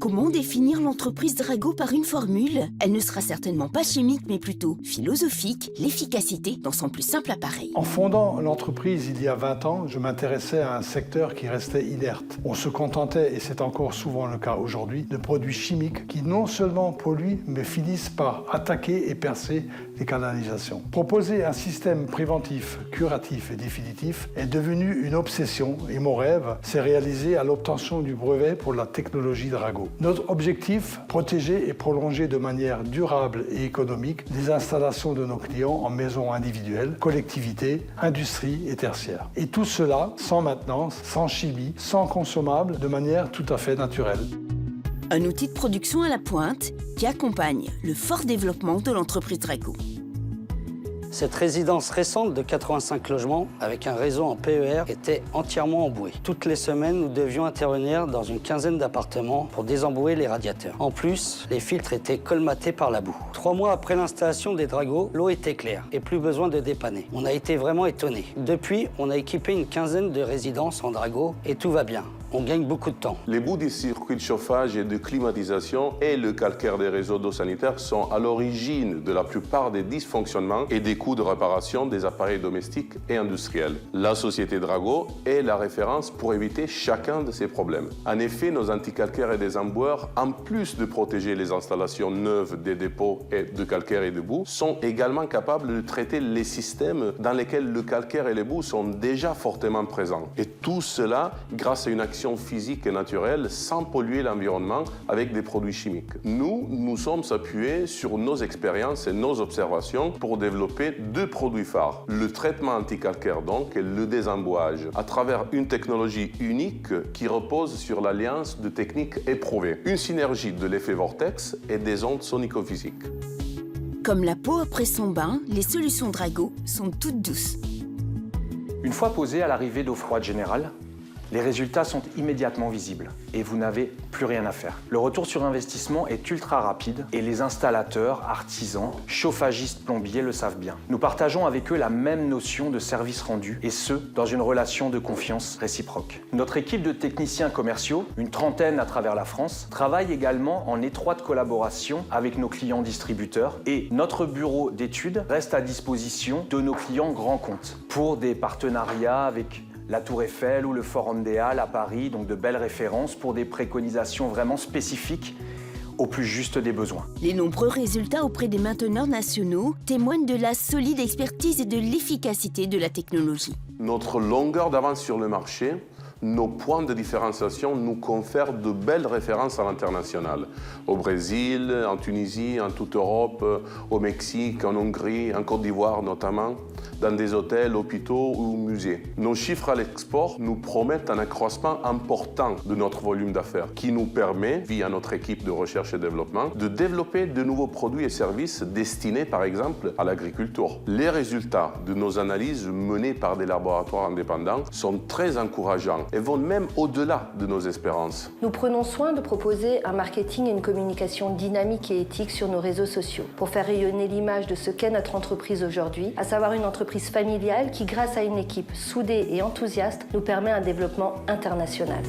Comment définir l'entreprise Drago par une formule? Elle ne sera certainement pas chimique, mais plutôt philosophique, l'efficacité dans son plus simple appareil. En fondant l'entreprise il y a 20 ans, je m'intéressais à un secteur qui restait inerte. On se contentait, et c'est encore souvent le cas aujourd'hui, de produits chimiques qui non seulement polluent, mais finissent par attaquer et percer les canalisations. Proposer un système préventif, curatif et définitif est devenu une obsession et mon rêve s'est réalisé à l'obtention du brevet pour la technologie Drago. Notre objectif, protéger et prolonger de manière durable et économique les installations de nos clients en maisons individuelles, collectivités, industries et tertiaires. Et tout cela sans maintenance, sans chimie, sans consommable, de manière tout à fait naturelle. Un outil de production à la pointe qui accompagne le fort développement de l'entreprise Drago. Cette résidence récente de 85 logements, avec un réseau en PER, était entièrement embouée. Toutes les semaines, nous devions intervenir dans une quinzaine d'appartements pour désembouer les radiateurs. En plus, les filtres étaient colmatés par la boue. 3 mois après l'installation des Drago, l'eau était claire et plus besoin de dépanner. On a été vraiment étonnés. Depuis, on a équipé une quinzaine de résidences en Drago et tout va bien. On gagne beaucoup de temps. Les bouts des circuits de chauffage et de climatisation et le calcaire des réseaux d'eau sanitaire sont à l'origine de la plupart des dysfonctionnements et des coûts de réparation des appareils domestiques et industriels. La société Drago est la référence pour éviter chacun de ces problèmes. En effet, nos anticalcaires et désemboueurs, en plus de protéger les installations neuves des dépôts de calcaire et de boue, sont également capables de traiter les systèmes dans lesquels le calcaire et les boues sont déjà fortement présents. Et tout cela grâce à une action physique et naturelle sans polluer l'environnement avec des produits chimiques. Nous sommes appuyés sur nos expériences et nos observations pour développer 2 produits phares. Le traitement anticalcaire donc et le désembouage à travers une technologie unique qui repose sur l'alliance de techniques éprouvées. Une synergie de l'effet vortex et des ondes sonico-physiques. Comme la peau après son bain, les solutions Drago sont toutes douces. Une fois posées à l'arrivée d'eau froide générale, les résultats sont immédiatement visibles et vous n'avez plus rien à faire. Le retour sur investissement est ultra rapide et les installateurs, artisans, chauffagistes, plombiers le savent bien. Nous partageons avec eux la même notion de service rendu et ce, dans une relation de confiance réciproque. Notre équipe de techniciens commerciaux, une trentaine à travers la France, travaille également en étroite collaboration avec nos clients distributeurs et notre bureau d'études reste à disposition de nos clients grands comptes pour des partenariats avec la Tour Eiffel ou le Forum des Halles à Paris, donc de belles références pour des préconisations vraiment spécifiques au plus juste des besoins. Les nombreux résultats auprès des mainteneurs nationaux témoignent de la solide expertise et de l'efficacité de la technologie. Notre longueur d'avance sur le marché, nos points de différenciation nous confèrent de belles références à l'international. Au Brésil, en Tunisie, en toute Europe, au Mexique, en Hongrie, en Côte d'Ivoire notamment, dans des hôtels, hôpitaux ou musées. Nos chiffres à l'export nous promettent un accroissement important de notre volume d'affaires qui nous permet, via notre équipe de recherche et développement, de développer de nouveaux produits et services destinés par exemple à l'agriculture. Les résultats de nos analyses menées par des laboratoires indépendants sont très encourageants et vont même au-delà de nos espérances. Nous prenons soin de proposer un marketing et une communication dynamique et éthique sur nos réseaux sociaux pour faire rayonner l'image de ce qu'est notre entreprise aujourd'hui, à savoir une entreprise familiale qui, grâce à une équipe soudée et enthousiaste, nous permet un développement international.